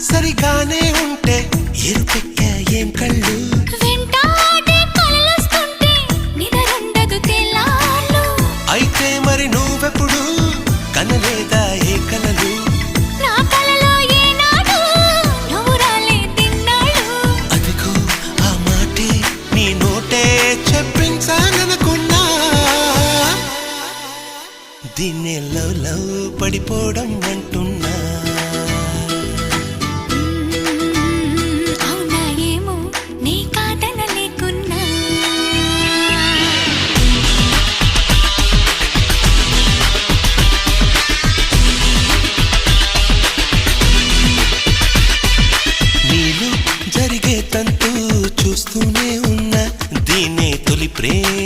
సరిగానే ఉంటే ఎరుపెక్క ఏం కళ్ళు వెంటాడే కలలొస్తుంటే నిదరుండదు తెల్లార్లు అయితే మరి నువ్వెప్పుడు కనలేదా ఏ కలలు నా కలలో ఏనాడు నువ్వు రాలేదిన్నాళ్ళు అదిగో ఆ మాటే నీ నోటే చెప్పించాలనుకున్నా దీన్నే లవ్ లవ్ పడిపోవడం అంటున్నా అవునా ఏమో నీ కాదన లేకున్నా నీలో జరిగే తంతు చూస్తూనే ఉన్నా దీన్నే తొలి ప్రేమ